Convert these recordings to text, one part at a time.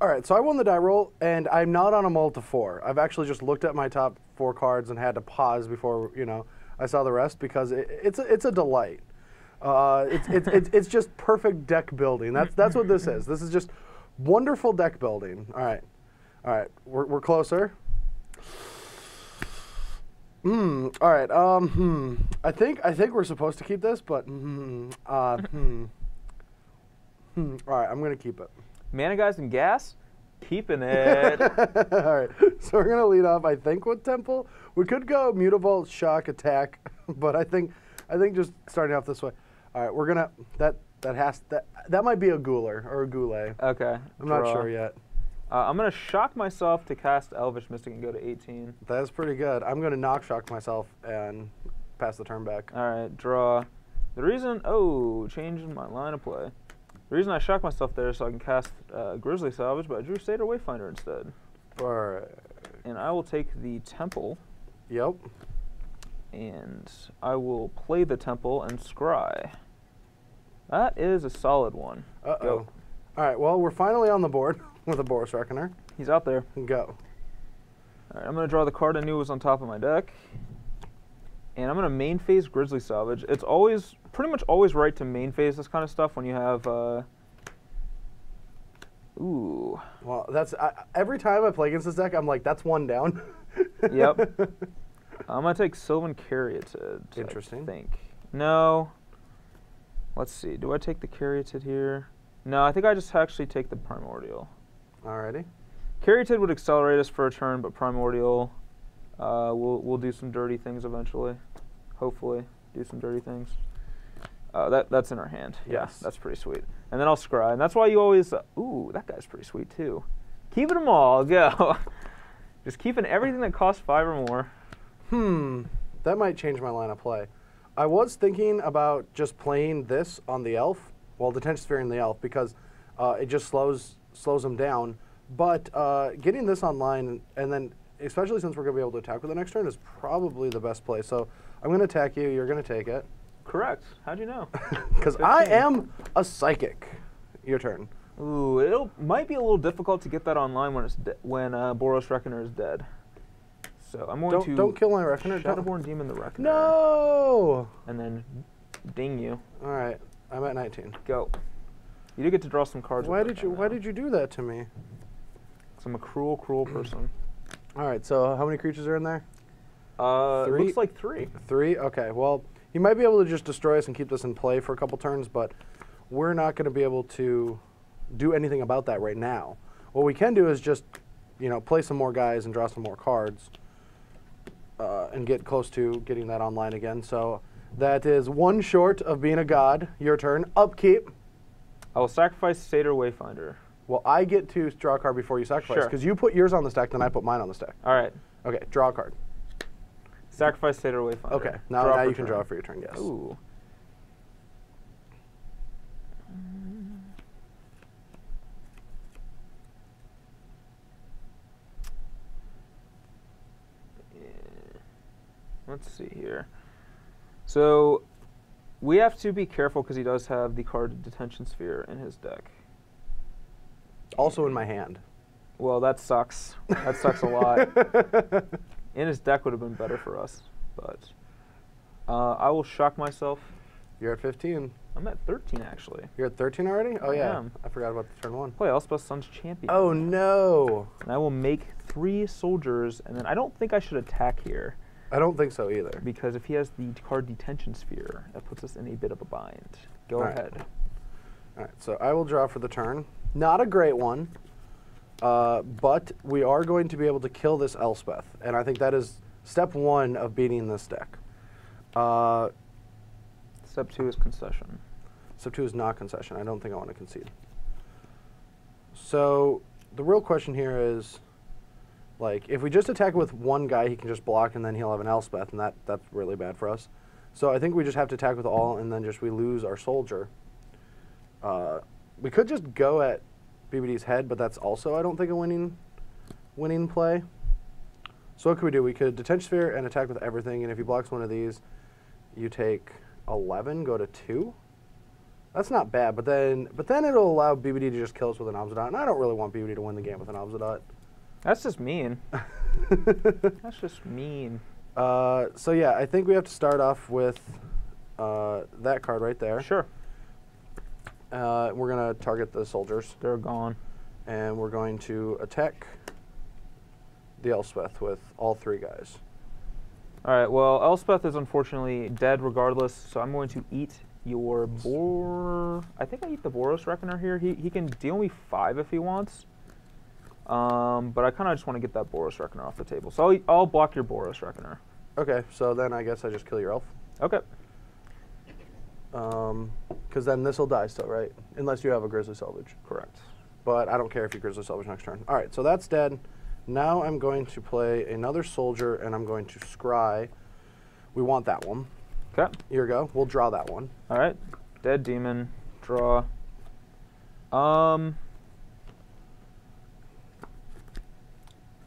All right, so I won the die roll, and I'm not on a mull to 4. I've actually just looked at my top 4 cards and had to pause before I saw the rest because it's a delight. It's just perfect deck building. That's what this is. This is just wonderful deck building. All right, we're closer. All right. I think we're supposed to keep this, but All right, I'm gonna keep it. Mana guys and gas, keeping it. All right, so we're gonna lead off. I think with Temple, we could go Mutable, Shock, Attack, but I think just starting off this way. All right, we're gonna that might be a Ghouler or a Goulet. Okay. I'm not sure yet. I'm gonna shock myself to cast Elvish Mystic and go to 18. That's pretty good. I'm gonna knock shock myself and pass the turn back. All right, draw. The reason, changing my line of play. The reason I shocked myself there is so I can cast Grizzly Salvage, but I drew Satyr Wayfinder instead. All right. And I will take the Temple. Yep. And I will play the Temple and scry. That is a solid one. Uh-oh. Go. All right, well, we're finally on the board with a Boros Reckoner. He's out there. Go. All right, I'm going to draw the card I knew was on top of my deck. And I'm going to main phase Grizzly Salvage. It's always, pretty much always right to main phase this kind of stuff when you have, ooh. Well, every time I play against this deck, I'm like, that's one down. Yep. I'm going to take Sylvan Caryatid. Interesting. I think. No. Let's see. Do I take the Caryatid here? No, I think I just actually take the Primordial. Alrighty. Caryatid would accelerate us for a turn, but Primordial, we'll do some dirty things eventually. Hopefully, do some dirty things. That's in our hand. Yes. Yeah, that's pretty sweet. And then I'll scry, and that's why you always. Ooh, that guy's pretty sweet too. Keeping them all. Go. Just keeping everything that costs 5 or more. That might change my line of play. I was thinking about just playing this on the Elf, well, Detention Sphere and the Elf, because it just slows them down. But getting this online, and then especially since we're going to be able to attack with the next turn, is probably the best play. So I'm going to attack you. You're going to take it. Correct. How'd you know? Because I am a psychic. Your turn. Ooh, it might be a little difficult to get that online when Boros Reckoner is dead. So I'm going to don't kill my Reckoner. Shadowborn Demon the Reckoner. No. And then ding you. All right, I'm at 19. Go. You do get to draw some cards. Why did you do that to me? Because I'm a cruel, cruel person. All right, so how many creatures are in there? 3? Looks like 3. 3? Okay, well, you might be able to just destroy us and keep this in play for a couple turns, but we're not going to be able to do anything about that right now. What we can do is just, play some more guys and draw some more cards and get close to getting that online again. So that is 1 short of being a god. Your turn. Upkeep. I will sacrifice Satyr Wayfinder. Well, I get to draw a card before you sacrifice, because you put yours on the stack, then I put mine on the stack. All right. Okay, draw a card. Sacrifice Satyr Wayfinder. Okay, now you can draw for your turn, yes. Ooh. Let's see here. So we have to be careful because he does have the card Detention Sphere in his deck. Also in my hand. Well, that sucks. That sucks a lot. In his deck would have been better for us, but I will shock myself. You're at 15. I'm at 13 actually. You're at 13 already? Oh yeah. am. I forgot about the turn 1. Play Elspeth Sun's Champion. Oh no. And I will make 3 soldiers, and then I don't think I should attack here. I don't think so either. Because if he has the card Detention Sphere, that puts us in a bit of a bind. Go ahead. All right, so I will draw for the turn. Not a great one, but we are going to be able to kill this Elspeth, and I think that is step 1 of beating this deck. Step 2 is concession. Step 2 is not concession. I don't think I want to concede. So the real question here is, like, if we just attack with one guy, he can just block, and then he'll have an Elspeth, and that's really bad for us. So I think we just have to attack with all, and then we lose our soldier. We could just go at BBD's head, but that's also, I don't think, a winning play. So what could we do? We could Detention Sphere and attack with everything, and if he blocks one of these, you take 11, go to 2. That's not bad, but then it'll allow BBD to just kill us with an Obzidot, and I don't really want BBD to win the game with an Obzidot. That's just mean. That's just mean. So yeah, I think we have to start off with that card right there. Sure. We're gonna target the soldiers. They're gone. And we're going to attack the Elspeth with all 3 guys. All right. Well, Elspeth is unfortunately dead regardless, so I'm going to eat your I think I eat the Boros Reckoner here. He can deal me 5 if he wants. But I kind of just want to get that Boros Reckoner off the table. So I'll block your Boros Reckoner. Okay, so then I guess I just kill your elf. Okay. Because then this will die still, right? Unless you have a Grizzly Salvage. Correct. But I don't care if you Grizzly Salvage next turn. All right, so that's dead. Now I'm going to play another soldier, and I'm going to scry. We want that one. Okay. Here we go. We'll draw that one. All right. Dead demon. Draw. 1,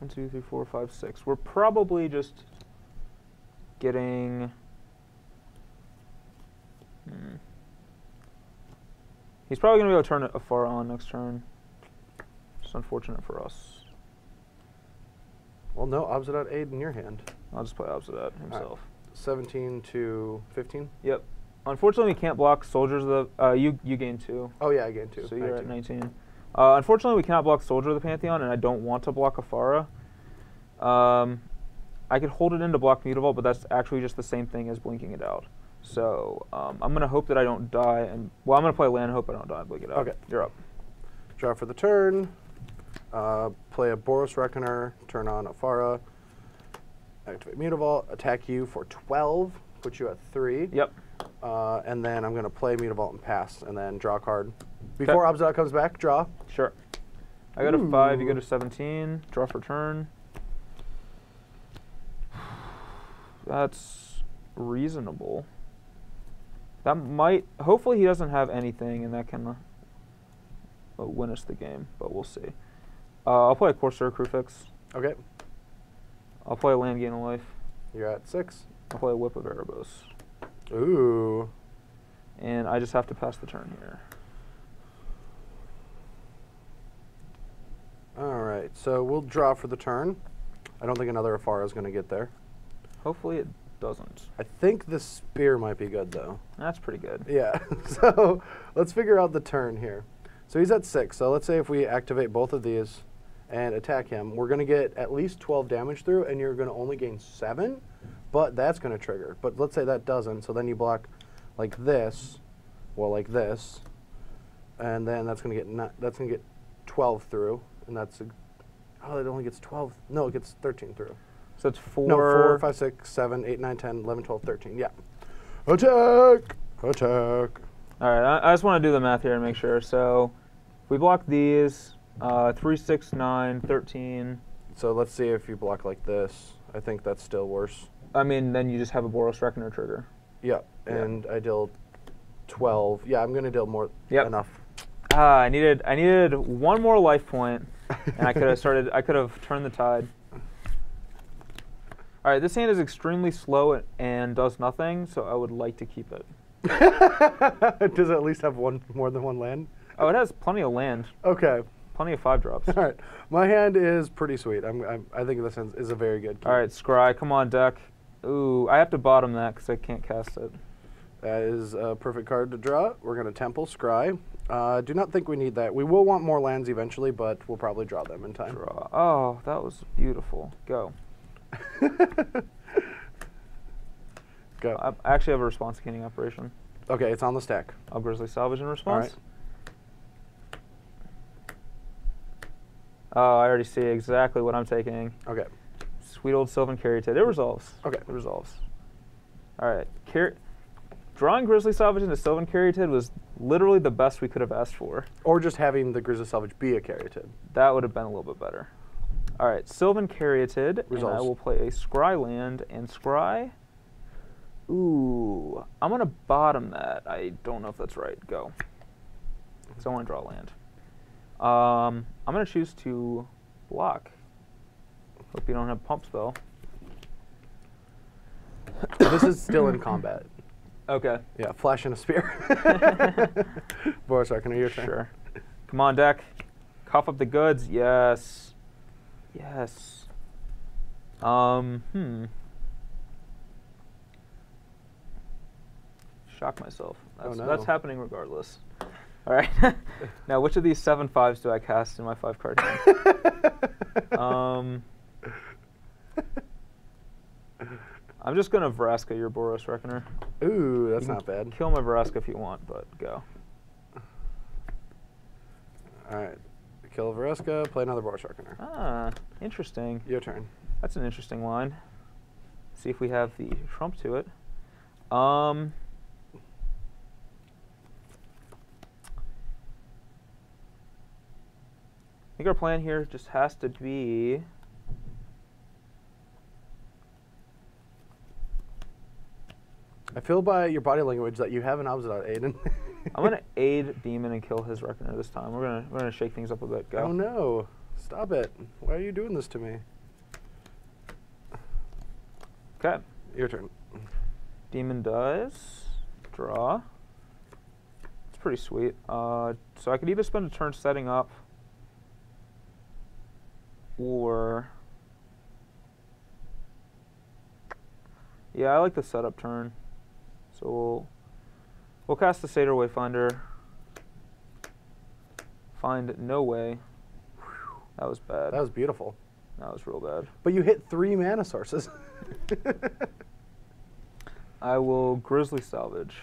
2, 3, 4, 5, 6. We're probably just getting. He's probably going to be able to turn a far on next turn. It's unfortunate for us. Well, no, Obzidot aid in your hand. I'll just play Obzidot himself. Right. 17 to 15? Yep. Unfortunately, we can't block soldiers of the. You gain 2. Oh, yeah, I gain 2. So you're 19. At 19. Unfortunately, we cannot block Soldier of the Pantheon, and I don't want to block Afara. I could hold it in to block Mutavault, but that's actually just the same thing as blinking it out. So I'm going to hope that I don't die. And well, I'm going to play land and hope I don't die and blink it out. Okay. You're up. Draw for the turn. Play a Boros Reckoner. Turn on Afara. Activate Mutavault. Attack you for 12. Put you at 3. Yep. And then I'm going to play Mutavault and pass, and then draw a card. Before Obzidot comes back, draw. Sure. I go to 5, you go to 17. Draw for turn. That's reasonable. That might... Hopefully he doesn't have anything, and that can win us the game, but we'll see. I'll play a Corsair Crewfix. Okay. I'll play a land gain a life. You're at 6. I'll play a Whip of Erebos. Ooh. And I just have to pass the turn here. All right, so we'll draw for the turn. I don't think another Afara is going to get there. Hopefully it doesn't. I think the spear might be good, though. That's pretty good. Yeah, so let's figure out the turn here. So he's at 6, so let's say if we activate both of these and attack him, we're going to get at least 12 damage through, and you're going to only gain 7, but that's going to trigger. But let's say that doesn't, so then you block like this, well, like this, and then that's going to get 12 through, and that's oh, it only gets 12. No, it gets 13 through. So it's 4. No, 4, 5, 6, 7, 8, 9, 10, 11, 12, 13. Yeah. Attack! Attack! All right, I just want to do the math here and make sure. So if we block these, 3, 6, 9, 13. So let's see if you block like this. I think that's still worse. I mean, then you just have a Boros Reckoner trigger. Yep, and I deal 12. Yeah, I'm going to deal more. Yep. Enough. I needed one more life point, and I could have turned the tide. All right, this hand is extremely slow and does nothing, so I would like to keep it. Does it at least have more than one land? Oh, it has plenty of land. Okay. Plenty of 5-drops. All right. My hand is pretty sweet. I think this hand is a very good keep. All right, Scry, come on, deck. Ooh, I have to bottom that because I can't cast it. That is a perfect card to draw. We're going to Temple Scry. Do not think we need that. We will want more lands eventually, but we'll probably draw them in time. Draw. Oh, that was beautiful. Go. Go. I actually have a response canning operation. Okay, it's on the stack. I'll Grizzly Salvage in response. All right. Oh, I already see exactly what I'm taking. Okay. Sweet old Sylvan Caryatid. It resolves. Okay. It resolves. All right. Drawing Grizzly Salvage into Sylvan Caryatid was literally the best we could have asked for. Or just having the Grizzly Salvage be a Caryatid. That would have been a little bit better. All right. Sylvan Caryatid. Resolves. And I will play a Scry land and Scry. Ooh. I'm going to bottom that. I don't know if that's right. Go. Because I want to draw land. I'm going to choose to block. Hope you don't have pump spell. This is still in combat. Okay. Yeah, flash and a spear. Boros Reckoner, your turn. Sure. Come on, deck. Cough up the goods. Yes. Yes. Shock myself. That's happening regardless. All right. Now, which of these 7 5s do I cast in my 5-card hand? I'm just gonna Vraska your Boros Reckoner. Ooh, that's not bad. Kill my Vraska if you want, but go. All right. Kill Vraska, play another Boros Reckoner. Ah, interesting. Your turn. That's an interesting line. See if we have the trump to it. I think our plan here just has to be I feel by your body language that you have an Obsidian, Aiden. I'm gonna aid Demon and kill his Reckoner this time. We're gonna shake things up a bit. Go. Oh no! Stop it! Why are you doing this to me? Okay. Your turn. Demon does draw. It's pretty sweet. So I could either spend a turn setting up, or yeah, I like the setup turn. So we'll cast the Satyr Wayfinder. Find no way. That was bad. That was beautiful. That was real bad. But you hit 3 mana sources. I will Grizzly Salvage.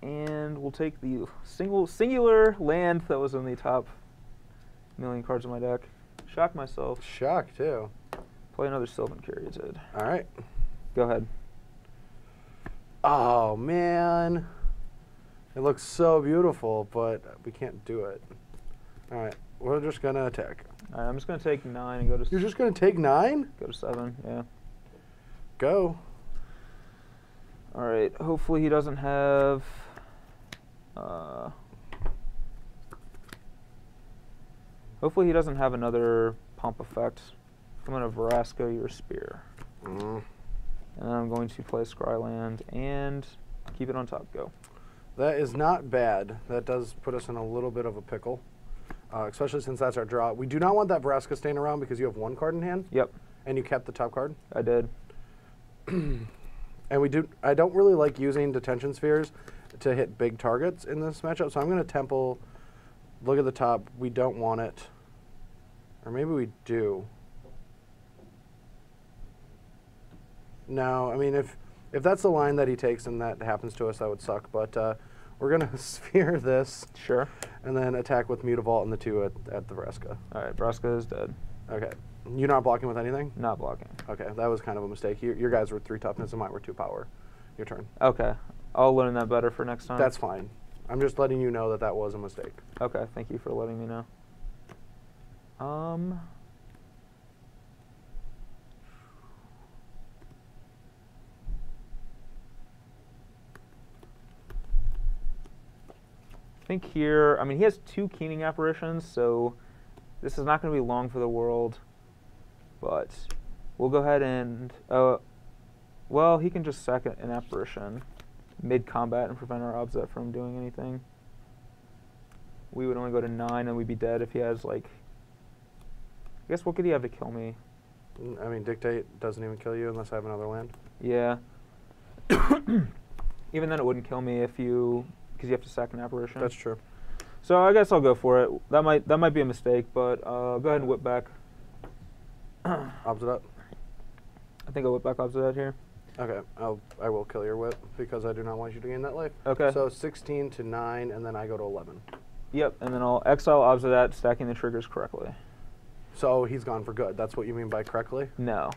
And we'll take the singular land that was in the top 1,000,000 cards in my deck. Shock myself. Shock, too. Play another Sylvan Caryatid. All right. Go ahead. Oh, man. It looks so beautiful, but we can't do it. All right. We're just going to attack. All right, I'm just going to take 9 and go to... You're just going to take 9? Go to 7, yeah. Go. All right. Hopefully he doesn't have... hopefully he doesn't have another pump effect. I'm going to Vraska your Spear. And then I'm going to play Scryland and keep it on top. Go. That is not bad. That does put us in a little bit of a pickle, especially since that's our draw. We do not want that Vraska staying around because you have 1 card in hand. Yep. And you kept the top card. I did. And we do. I don't really like using Detention Spheres to hit big targets in this matchup, so I'm going to Temple. Look at the top. We don't want it. Or maybe we do. No, I mean, if that's the line that he takes and that happens to us, that would suck. But we're going to Sphere this. Sure. And then attack with Mutavault and the 2 at the Vraska. All right, Vraska is dead. Okay. You're not blocking with anything? Not blocking. Okay, that was kind of a mistake. Your guys were 3 toughness and mine were 2 power. Your turn. Okay. I'll learn that better for next time. That's fine. I'm just letting you know that that was a mistake. Okay, thank you for letting me know. I think here, I mean, he has 2 Keening Apparitions, so this is not going to be long for the world. But we'll go ahead and, well, he can just sack an Apparition mid-combat and prevent our Obset from doing anything. We would only go to 9 and we'd be dead if he has, like, I guess what could he have to kill me? I mean, Dictate doesn't even kill you unless I have another land. Yeah. Even then it wouldn't kill me if you, because you have to sack an Apparition. That's true. So I guess I'll go for it. That might be a mistake, but go ahead and whip back. Obsidat? I think I'll whip back Obsidat here. Okay, I will kill your whip because I do not want you to gain that life. Okay. So 16 to 9, and then I go to 11. Yep, and then I'll exile Obsidat, stacking the triggers correctly. So he's gone for good. That's what you mean by correctly? No.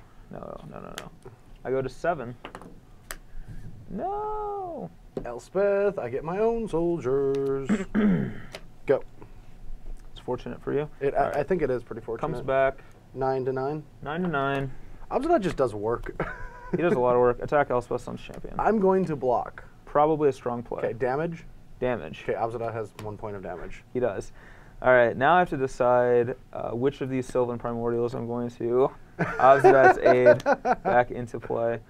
I go to 7. No. Elspeth, I get my own soldiers. Go. It's fortunate for you. I think it is pretty fortunate. Comes back. 9 to 9. 9 to 9. Obsidat just does work. He does a lot of work. Attack Elspeth, Sun's Champion. I'm going to block. Probably a strong play. Okay, damage? Damage. Okay, Obsidat has 1 point of damage. He does. All right, now I have to decide which of these Sylvan Primordials I'm going to Obsidat's Aid back into play.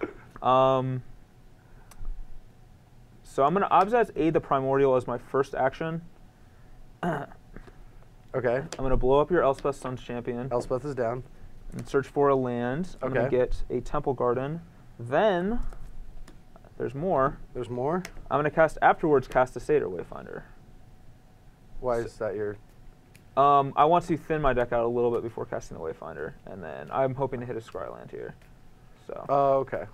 So I'm going to Obzat's Aid the Primordial as my first action. Okay. I'm going to blow up your Elspeth Sun's Champion. Elspeth is down. And search for a land. I'm going to get a Temple Garden. Then, there's more. There's more? I'm going to afterwards cast a Satyr Wayfinder. Why is that your... I want to thin my deck out a little bit before casting the Wayfinder, and then I'm hoping to hit a Scry land here. So. Oh, okay.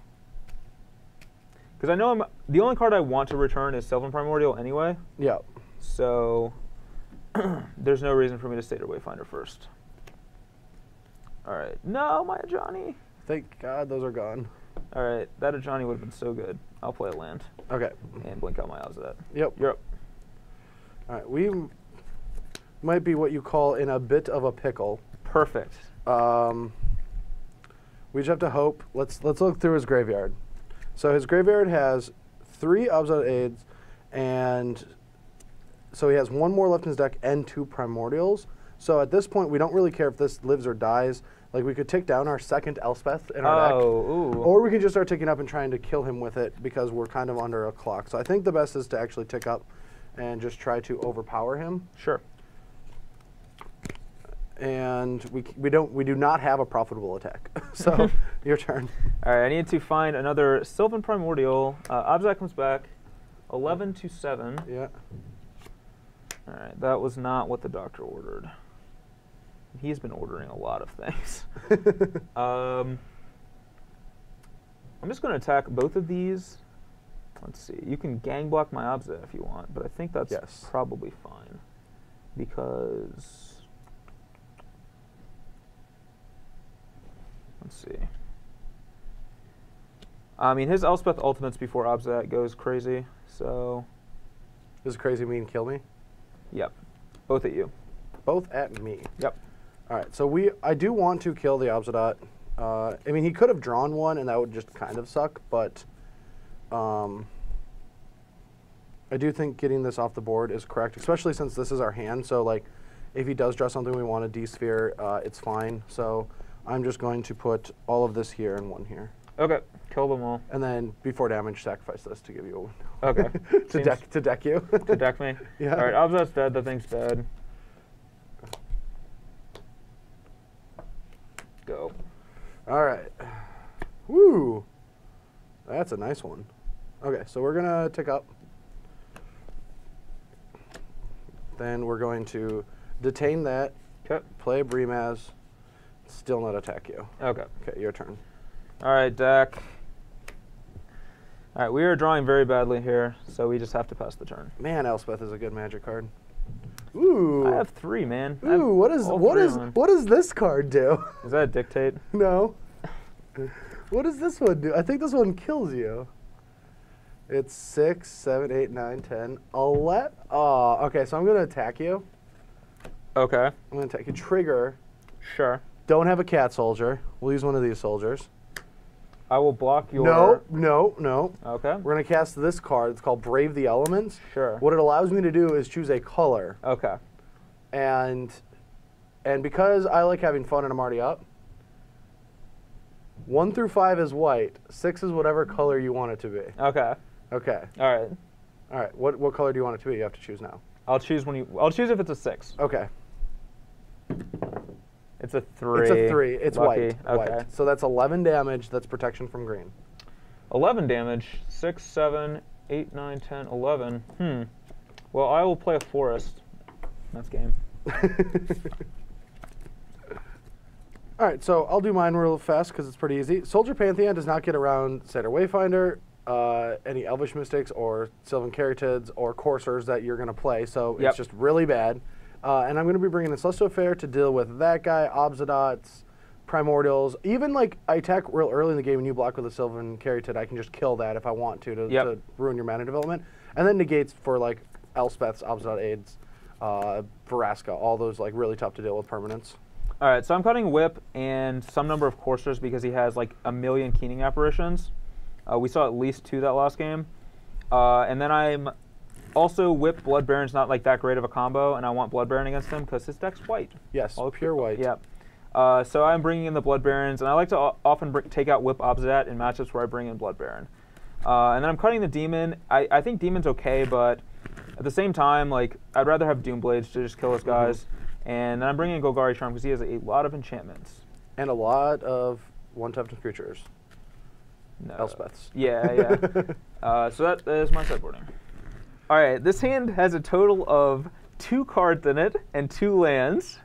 Because I know the only card I want to return is Sylvan Primordial anyway. Yeah. So there's no reason for me to Satyr Wayfinder first. All right. No, my Ajani. Thank God those are gone. All right. That Ajani would have been so good. I'll play a land. Okay. And blink out my Obzat. Yep. You're up. All right. We might be what you call in a bit of a pickle. Perfect. We just have to hope. Let's look through his graveyard. So his graveyard has 3 Obzat Aids, and so he has 1 more left in his deck and 2 Primordials. So at this point, we don't really care if this lives or dies. Like, we could tick down our second Elspeth in our deck, or we can just start ticking up and trying to kill him with it because we're kind of under a clock. So I think the best is to actually tick up and just try to overpower him. Sure. And we do not have a profitable attack. So your turn. All right, I need to find another Sylvan Primordial. Obzat comes back, 11 to 7. Yeah. All right, that was not what the doctor ordered. He's been ordering a lot of things. I'm just going to attack both of these. Let's see. You can gang block my Obzat if you want, but I think that's probably fine because. Let's see. I mean, his Elspeth Ultimates before Obzat goes crazy, so... Does crazy mean kill me? Yep. Both at you. Both at me? Yep. All right, so I do want to kill the Obzadat. I mean, he could have drawn one, and that would just kind of suck, but I do think getting this off the board is correct, especially since this is our hand, so, like, if he does draw something we want to D-sphere, it's fine, so... I'm just going to put all of this here and 1 here. Okay, kill them all. And then before damage, sacrifice this to give you a okay. to deck you. To deck me? Yeah. All right, Obzat's dead. That thing's dead. Go. All right. Woo! That's a nice one. Okay, so we're going to tick up. Then we're going to detain that, play Brimaz, still not attack you. Okay. Okay, your turn. All right, deck. All right, we are drawing very badly here, so we just have to pass the turn. Man, Elspeth is a good Magic card. Ooh. I have 3, man. Ooh, what does this card do? Is that a Dictate? No. What does this one do? I think this one kills you. It's 6, 7, 8, 9, 10, 11. Oh, okay, so I'm going to attack you. Okay. I'm going to attack you. Trigger. Sure. Don't have a cat soldier. We'll use one of these soldiers. I will block your... No. Okay. We're going to cast this card. It's called Brave the Elements. Sure. What it allows me to do is choose a color. Okay. And because I like having fun and I'm already up, 1 through 5 is white. 6 is whatever color you want it to be. Okay. Okay. All right. All right. What color do you want it to be? You have to choose now. I'll choose I'll choose if it's a 6. Okay. It's a 3. It's a 3. It's Lucky. white. Okay. White. So that's 11 damage. That's protection from green. 11 damage. 6, 7, 8, 9, 10, 11. Well, I will play a forest. That's game. All right, so I'll do mine real fast because it's pretty easy. Soldier Pantheon does not get around Satyr Wayfinder, any Elvish Mystics or Sylvan Caryatids or Coursers that you're going to play, so it's just really bad. And I'm going to be bringing in Celestial Fair to deal with that guy, Obzadats, Primordials. Even like I attack real early in the game and you block with a Sylvan Caryatid, I can just kill that if I want to ruin your mana development. And then negates for like Elspeth's, Obzadat Aids, Veraska, all those like really tough to deal with permanents. All right, so I'm cutting Whip and some number of Coursers because he has like a million Keening Apparitions. We saw at least 2 that last game. And then I'm also Whip Blood Baron's not like that great of a combo, and I want Blood Baron against him because his deck's white. Yes, all pure white. Yeah. So I'm bringing in the Blood Barons, and I like to often take out Whip Obzadat in matchups where I bring in Blood Baron. And then I'm cutting the demon. I think demon's okay, but at the same time, like, I'd rather have Doom Blades to just kill his guys. And then I'm bringing in Golgari Charm because he has a lot of enchantments. And a lot of one-type creatures. No. Elspeths. Yeah. So that is my sideboarding. All right, this hand has a total of 2 cards in it and 2 lands.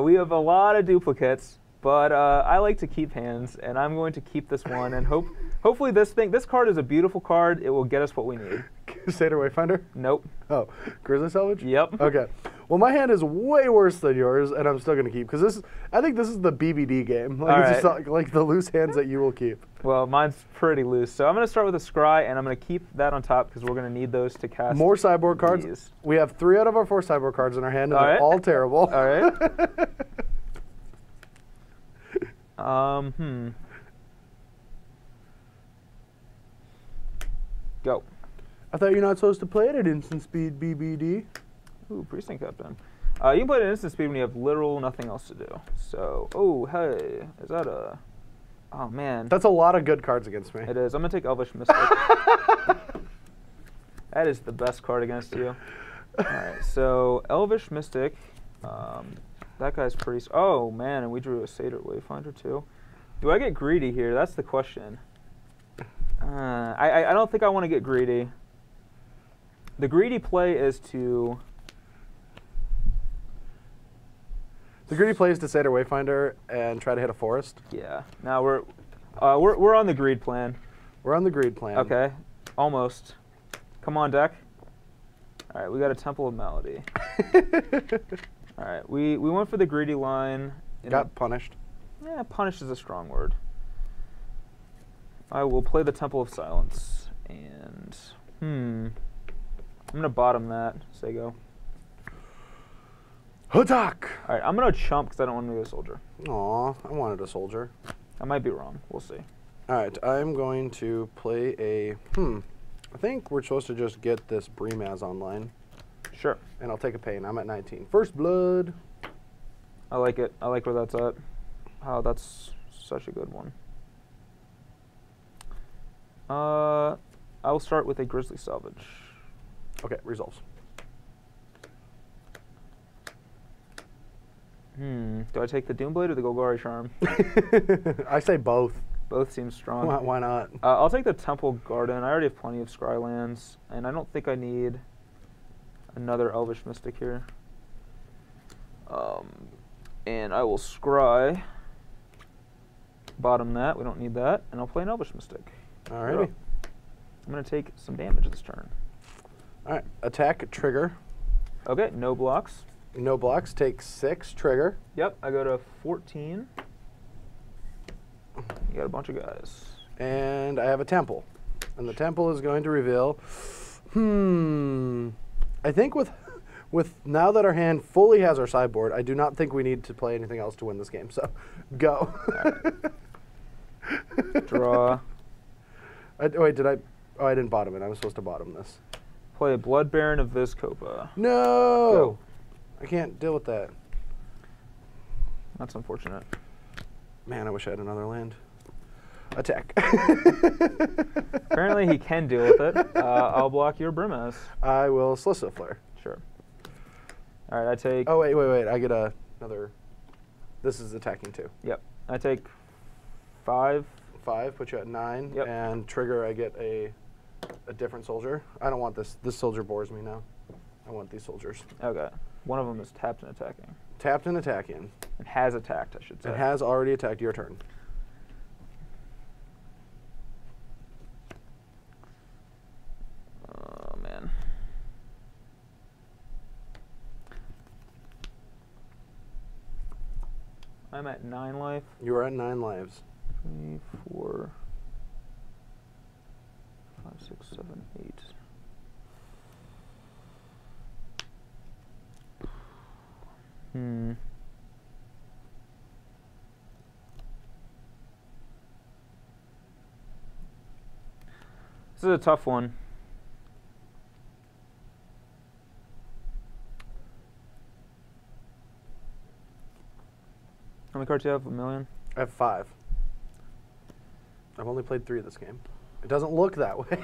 We have a lot of duplicates, but I like to keep hands, and I'm going to keep this one. And hopefully this card is a beautiful card. It will get us what we need. Crusader Wayfinder? Nope. Oh, Grizzly Salvage? Yep. Okay. Well, my hand is way worse than yours, and I'm still going to keep, because I think this is the BBD game. Like, it's just like the loose hands that you will keep. Well, mine's pretty loose. So I'm going to start with a Scry, and I'm going to keep that on top because we're going to need those to cast more sideboard cards. These. We have 3 out of our 4 sideboard cards in our hand, and they're all terrible. All right. Go. I thought you're not supposed to play it at instant speed, BBD. Ooh, Precinct Captain. You can play it at instant speed when you have literal nothing else to do. So, oh, hey, is that a... Oh, man. That's a lot of good cards against me. It is. I'm going to take Elvish Mystic. That is the best card against you. All right, so Elvish Mystic. That guy's pretty... Oh, man, and we drew a Satyr Wayfinder, too. Do I get greedy here? That's the question. I don't think I want to get greedy. The greedy play is to... The greedy play is to Satyr Wayfinder and try to hit a forest. Yeah. Now we're on the greed plan. We're on the greed plan. Okay. Almost. Come on, deck. All right, we got a Temple of Malady. All right, we went for the greedy line. Got punished. Yeah, punished is a strong word. I will play the Temple of Silence, and I'm gonna bottom that. Say go. Hutak! All right, I'm gonna chump because I don't want to be a soldier. Aw, I wanted a soldier. I might be wrong. We'll see. All right, I'm going to play a I think we're supposed to just get this Bremaz online. Sure. And I'll take a pain. I'm at 19. First blood. I like it. I like where that's at. Oh, that's such a good one. I will start with a Grizzly Salvage. Okay, resolves. Do I take the Doomblade or the Golgari Charm? I say both. Both seem strong. Why not? I'll take the Temple Garden. I already have plenty of Scry lands, and I don't think I need another Elvish Mystic here. And I will Scry. Bottom that. We don't need that. And I'll play an Elvish Mystic. Alrighty. I'm going to take some damage this turn. Alright, attack, trigger. Okay, no blocks. No blocks, take 6, trigger. Yep, I go to 14. You got a bunch of guys. And I have a temple. And the temple is going to reveal, I think with now that our hand fully has our sideboard, I do not think we need to play anything else to win this game. So, go. Right. Draw. Wait, did I? Oh, I didn't bottom it. I was supposed to bottom this. Play a Blood Baron of Vizkopa. No! Go. I can't deal with that. That's unfortunate. Man, I wish I had another land. Attack. Apparently he can deal with it. I'll block your Brimaz. I will Solicit Flare. Sure. All right, I take... Oh, wait. I get another... This is attacking too. Yep. I take 5. 5, put you at 9. Yep. And trigger, I get a different soldier. I don't want this. This soldier bores me now. I want these soldiers. Okay. One of them is tapped and attacking. Tapped and attacking. And has attacked, I should say. It has already attacked. Your turn. Oh, man. I'm at 9 life. You are at 9 lives. 3, 4, 5, 6, 7, 8. This is a tough one. How many cards do you have? 1 million? I have 5. I've only played 3 of this game. It doesn't look that way.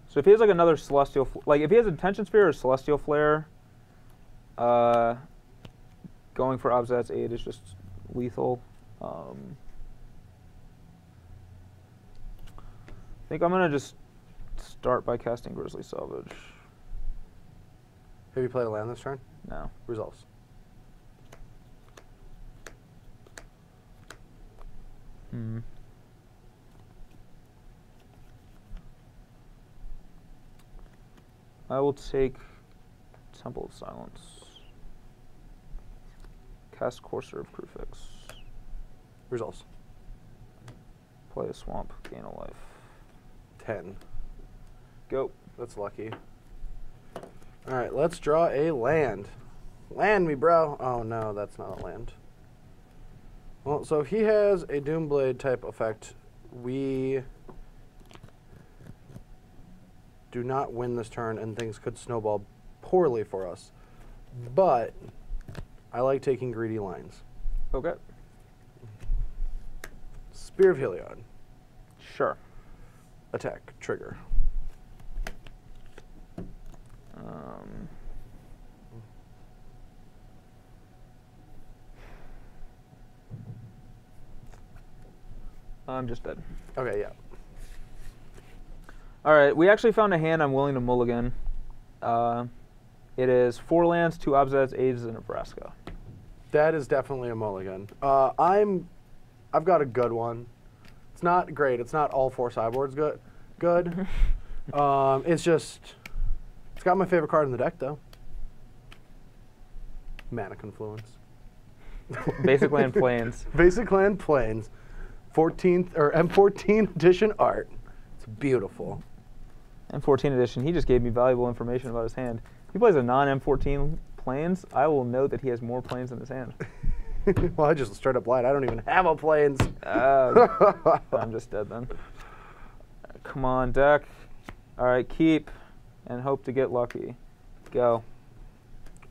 So if he has like another Celestial, like if he has a Tension Sphere or Celestial Flare, going for Obzat's Aid is just lethal. I think I'm going to just start by casting Grizzly Salvage. Have you played a land this turn? No. Results. I will take Temple of Silence. Cast Courser of Prefix. Results. Play a swamp, gain a life. 10. Go. That's lucky. All right, let's draw a land. Land me, bro. Oh, no, that's not a land. Well, so if he has a Doomblade type effect, we do not win this turn, and things could snowball poorly for us. But I like taking greedy lines. Okay. Spear of Heliod. Sure. Attack. Trigger. I'm just dead. Okay, yeah. All right, we actually found a hand I'm willing to mulligan. It is 4 lands, 2 Obzats, Aids, and Nebraska. That is definitely a mulligan. I've got a good one. It's not great. It's not all 4 sideboards good. It's just, it's got my favorite card in the deck though. Mana Confluence. Basic Land Plains. Basic Land Plains. 14th or M14 edition art. It's beautiful. M14 edition. He just gave me valuable information about his hand. If he plays a non-M14 Plains, I will know that he has more Plains in his hand. Well, I just straight up lied. I don't even have a Plains. I'm just dead then. Come on, deck. All right, keep and hope to get lucky. Go.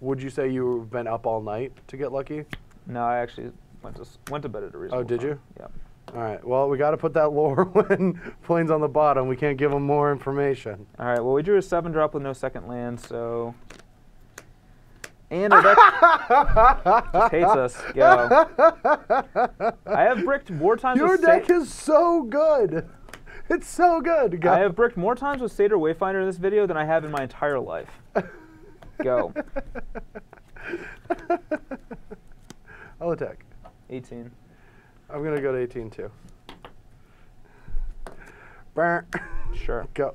Would you say you've been up all night to get lucky? No, I actually went to bed at a reasonable Oh, did time. you? Yeah. All right. Well, we got to put that lore when Plains on the bottom. We can't give them more information. All right. Well, we drew a 7-drop with no second land, so. And our deck just hates us. Go. I have bricked more times. Your deck is so good. It's so good. Go. I have bricked more times with Satyr Wayfinder in this video than I have in my entire life. Go. I'll attack. 18. I'm going to go to 18 too. Burn. Sure. Go.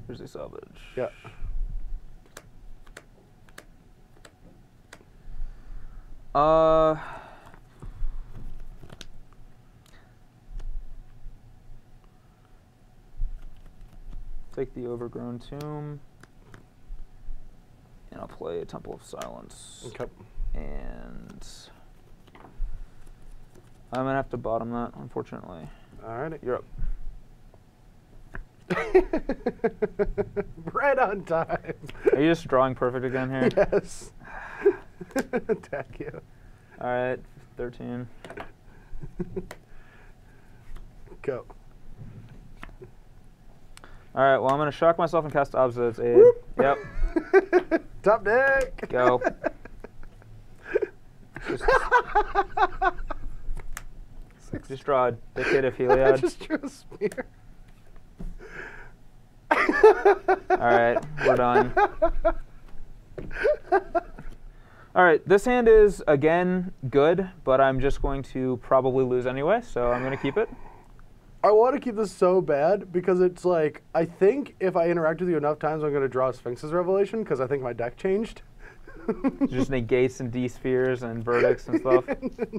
Grizzly Salvage. Yeah. Take the Overgrown Tomb. And I'll play a Temple of Silence. Okay. And I'm going to have to bottom that, unfortunately. All right. You're up. Right on time. Are you just drawing perfect again here? Yes. Attack you. All right, 13. Go. All right, well, I'm going to shock myself and cast Obzat's Aid. Whoop. Yep. Top deck. Go. Just draw a Dictate of I Heliod. just drew a spear. All right, we're done. All right, this hand is, again, good, but I'm just going to probably lose anyway, so I'm going to keep it. I want to keep this so bad because it's like, I think if I interact with you enough times, I'm going to draw a Sphinx's Revelation because I think my deck changed. Just negates and D-spheres and verdicts and stuff.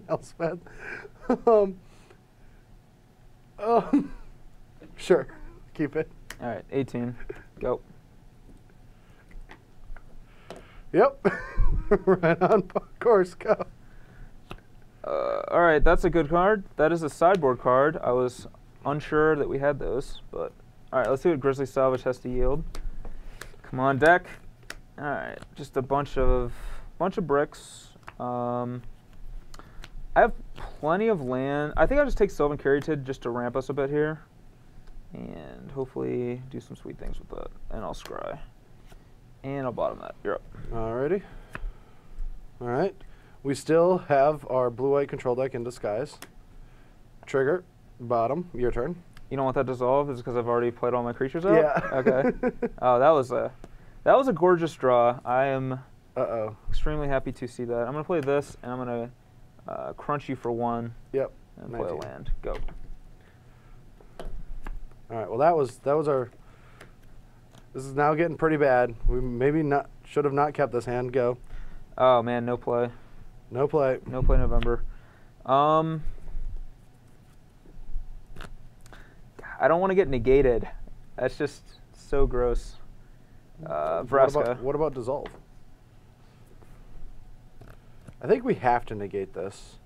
Elspeth. Sure, keep it. All right, 18. Go. Yep. Right on course, go. All right, that's a good card. That is a sideboard card. I was unsure that we had those, but all right, let's see what Grizzly Salvage has to yield. Come on, deck. All right, just a bunch of bunch of bricks. I have plenty of land. I think I'll just take Sylvan Caryatid just to ramp us a bit here. And hopefully do some sweet things with that. And I'll scry. And I'll bottom that. You're up. Alrighty. Alright. We still have our blue-white control deck in disguise. Trigger. Bottom. Your turn. You don't want that dissolve? Is it because I've already played all my creatures out? Yeah. Okay. Oh, that was a gorgeous draw. I am extremely happy to see that. I'm going to play this, and I'm going to crunch you for 1. Yep. And play a land. Go. All right. Well, that was our. This is now getting pretty bad. We maybe should have not kept this hand. Go. Oh man, no play. No play. No play November. I don't want to get negated. That's just so gross. Vraska. What about dissolve? I think we have to negate this.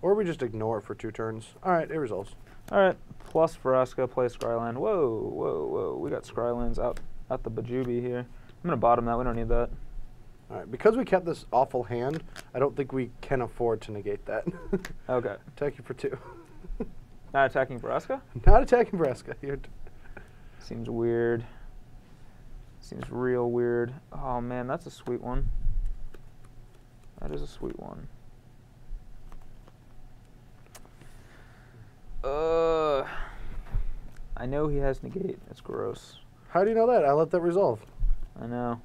Or we just ignore it for 2 turns. All right, it resolves. All right, plus Vraska, play Scryland. Whoa, whoa, whoa. We got Scrylands out the bajubi here. I'm going to bottom that. We don't need that. All right, because we kept this awful hand, I don't think we can afford to negate that. Okay. Attack you for 2. Not attacking Vraska? Not attacking Vraska. Seems weird. Seems real weird. Oh man, that's a sweet one. That is a sweet one. I know he has negate. It's gross. How do you know that? I let that resolve. I know.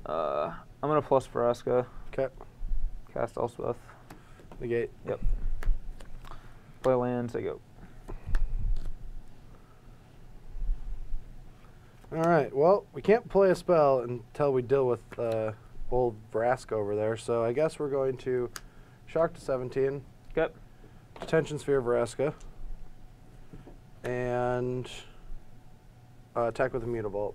I'm gonna plus Vraska. Okay. Cast Elspeth. Negate. Yep. Play lands. I go. All right. Well, we can't play a spell until we deal with old Vraska over there. So I guess we're going to shock to 17. Okay. Detention Sphere Vraska. And attack with Immutable.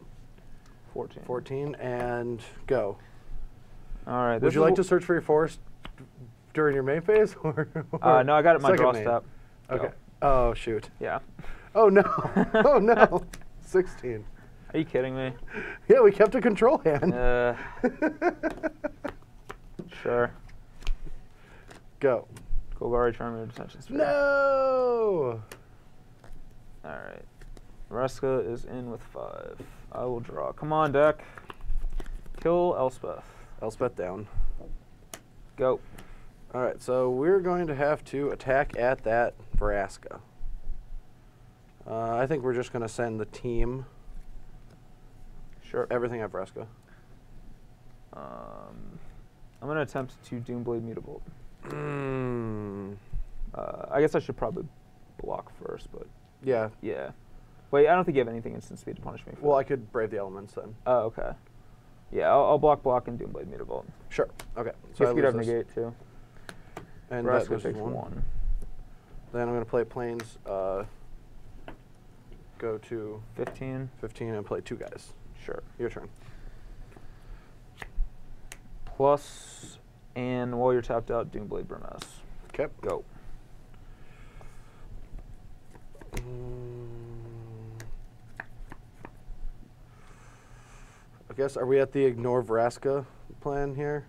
14. 14 and go. All right. Would you like to search for your forest during your main phase? or no, I got it in my draw main? step. Okay. Go. Oh, shoot. Yeah. Oh, no. Oh, no. 16. Are you kidding me? Yeah, we kept a control hand. Sure. Go. Golgari Charmer Detention Sphere. No! All right. Vraska is in with 5. I will draw. Come on, deck. Kill Elspeth. Elspeth down. Go. All right, so we're going to have to attack at that Vraska. I think we're just going to send the team Sure. everything at Vraska. I'm going to attempt to Doomblade Mutable. I guess I should probably block first, but Yeah. yeah. Wait, I don't think you have anything instant speed to punish me for. Well, that. I could Brave the Elements then. Oh, okay. Yeah, I'll block and Doomblade Mutable. Sure. Okay. So I you could have lose this. negate too. And that Vraska loses takes 1. 1. Then I'm going to play Plains, go to 15. 15 and play 2 guys. Sure. Your turn. Plus, and while you're tapped out, Doomblade Burmess. Okay. Go. I guess, are we at the ignore Vraska plan here?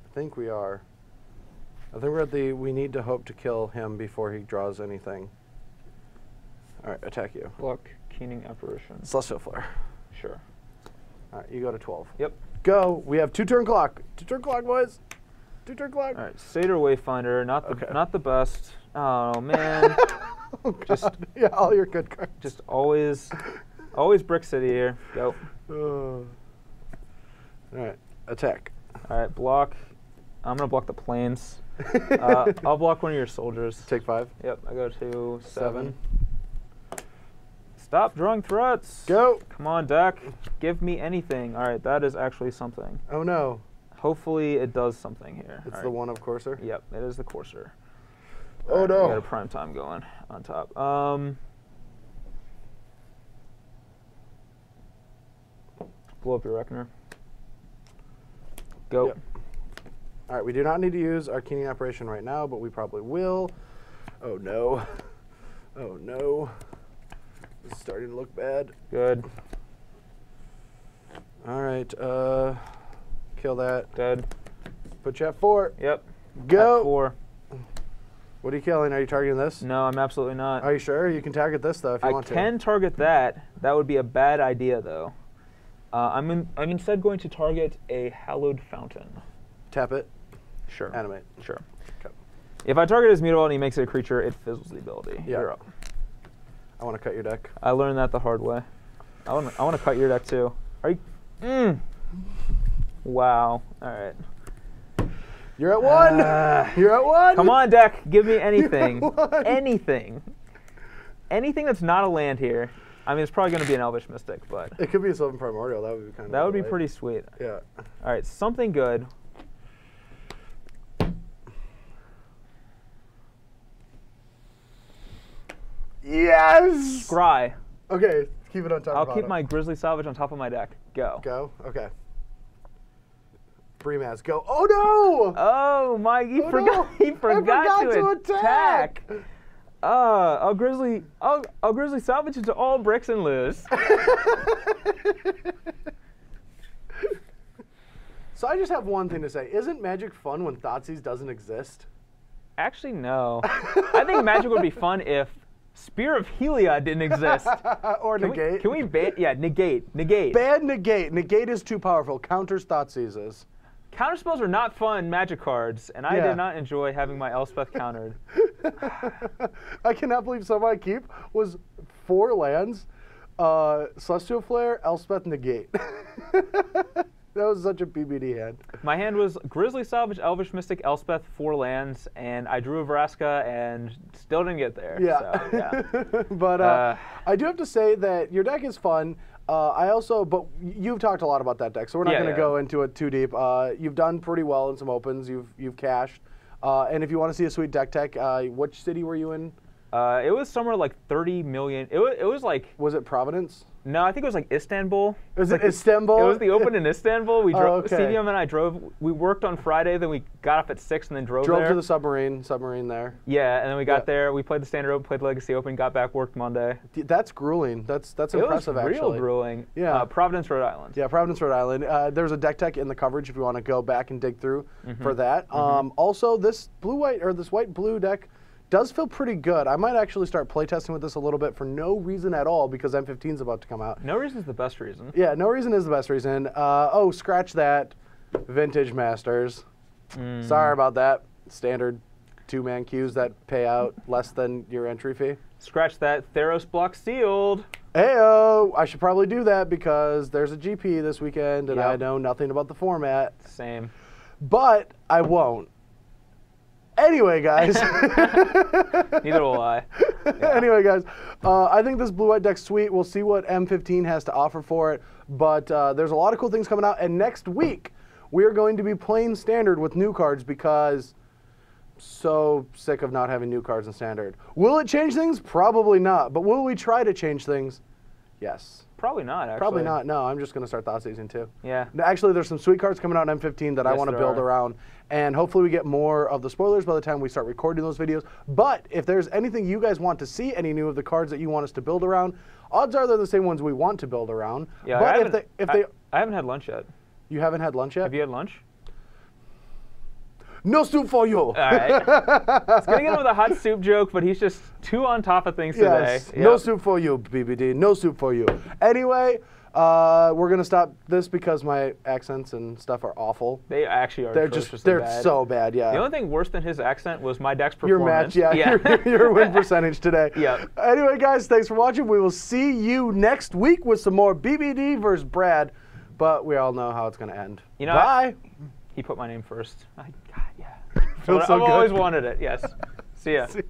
I think we are. I think we're at the we need to hope to kill him before he draws anything. All right, attack you. Block Keening Apparition. Celestial Flare. Sure. All right, you go to 12. Yep. Go. We have 2-turn clock. 2-turn clock, boys. 2-turn clock. All right, Satyr Wayfinder, not the Okay. not the best. Oh man. Oh, God. Just yeah, all your good cards. just always Brick City here. Go. All right, attack. All right, block. I'm gonna block the planes. I'll block one of your soldiers. Take 5. Yep, I go to 7. Stop drawing threats. Go. Come on, deck. Give me anything. All right, that is actually something. Oh no. Hopefully it does something here. It's All the right. one of Courser. Yep, it is the Courser. Oh All right, no. We got a prime time going on top. Blow up your Reckoner. Go. Yep. All right, we do not need to use our Keening Operation right now, but we probably will. Oh no. Oh no. It's starting to look bad. Good. All right. Kill that. Dead. Put you at 4. Yep. Go. At 4. What are you killing? Are you targeting this? No, I'm absolutely not. Are you sure? You can target this though if you want to. I can target that. That would be a bad idea though. I'm instead going to target a hallowed fountain. Tap it. Sure. Animate. Sure. Okay. If I target his mutable and he makes it a creature, it fizzles the ability. Yeah. You're up. I want to cut your deck. I learned that the hard way. I want to cut your deck too. Are you? Wow. All right. You're at 1. You're at 1. Come on, deck. Give me anything. Anything. Anything that's not a land here. I mean, it's probably going to be an Elvish Mystic, but It could be a Sylvan Primordial. That would be kind of. that would be pretty sweet. Yeah. All right, something good. Yes. Scry. Okay, keep it on top. I'll keep my Grizzly Salvage on top of my deck. Go. Go. Okay. Brimaz, go. Oh no! Oh my! He Oh, forgot. no. He forgot to attack. I'll Grizzly Salvage into all bricks and lose. So I just have one thing to say. Isn't Magic fun when Thoughtseize doesn't exist? Actually, no. I think Magic would be fun if Spear of Heliod didn't exist. Or negate. Can we ban? Yeah, negate. Negate. Ban negate. Negate is too powerful. Counters Thoughtseizes. Counterspells are not fun Magic cards, and I Yeah. did not enjoy having my Elspeth countered. I cannot believe so my keep was 4 lands, Celestial Flare, Elspeth, negate. That was such a PBD hand. My hand was Grizzly Salvage, Elvish Mystic, Elspeth, 4 lands, and I drew a Vraska and still didn't get there. Yeah. So, yeah. But I do have to say that your deck is fun. But you've talked a lot about that deck, so we're not going to go into it too deep. You've done pretty well in some opens. You've cashed. And if you want to see a sweet deck tech, which city were you in? It was somewhere like 30 million. It was like. Was it Providence? No, I think it was like Istanbul. Was it Istanbul? It was the open in Istanbul. We drove. Okay. CDM and I drove. We worked on Friday, then we got up at 6 and then drove there. Drove to the submarine there. Yeah, and then we got there. We played the Standard Open, played the Legacy Open, got back, worked Monday. That's grueling. That's impressive, it was real actually. grueling. Yeah. Providence, Rhode Island. Yeah, Providence, Rhode Island. There's a deck tech in the coverage if you want to go back and dig through for that. Also, this white-blue deck does feel pretty good. I might actually start playtesting with this a little bit for no reason at all because M15 is about to come out. No reason is the best reason. Yeah, no reason is the best reason. Scratch that. Vintage Masters. Sorry about that. Standard 2-man queues that pay out less than your entry fee. Scratch that. Theros block sealed. Heyo! I should probably do that because there's a GP this weekend and Yep. I know nothing about the format. Same. But I won't. Anyway, guys. Neither will I. Yeah. Anyway, guys, I think this blue-white deck's sweet. We'll see what M15 has to offer for it. But there's a lot of cool things coming out. And next week, we are going to be playing Standard with new cards because I'm so sick of not having new cards in Standard. Will it change things? Probably not. But will we try to change things? Yes. Probably not, actually. Probably not. No, I'm just going to start Thoughtseizing too. Yeah. Actually, there's some sweet cards coming out in M15 that I Yes, want to there build are. around. And hopefully we get more of the spoilers by the time we start recording those videos. But if there's anything you guys want to see, any new of the cards that you want us to build around, odds are they're the same ones we want to build around. Yeah, But I haven't had lunch yet. You haven't had lunch yet? Have you had lunch? No soup for you. All right. It's going to get him with a hot soup joke, but he's just too on top of things today. Yes. Yep. No soup for you, BBD. No soup for you. Anyway, we're going to stop this because my accents and stuff are awful. They actually are They're atrociously bad. so bad, yeah. The only thing worse than his accent was my deck's Your performance. match, yeah. Your win percentage today. Yep. Anyway, guys, thanks for watching. We will see you next week with some more BBD versus Brad, but we all know how it's going to end. You know, Bye. He put my name first. God, yeah. Feels so I've good. always wanted it, yes. See ya. See ya.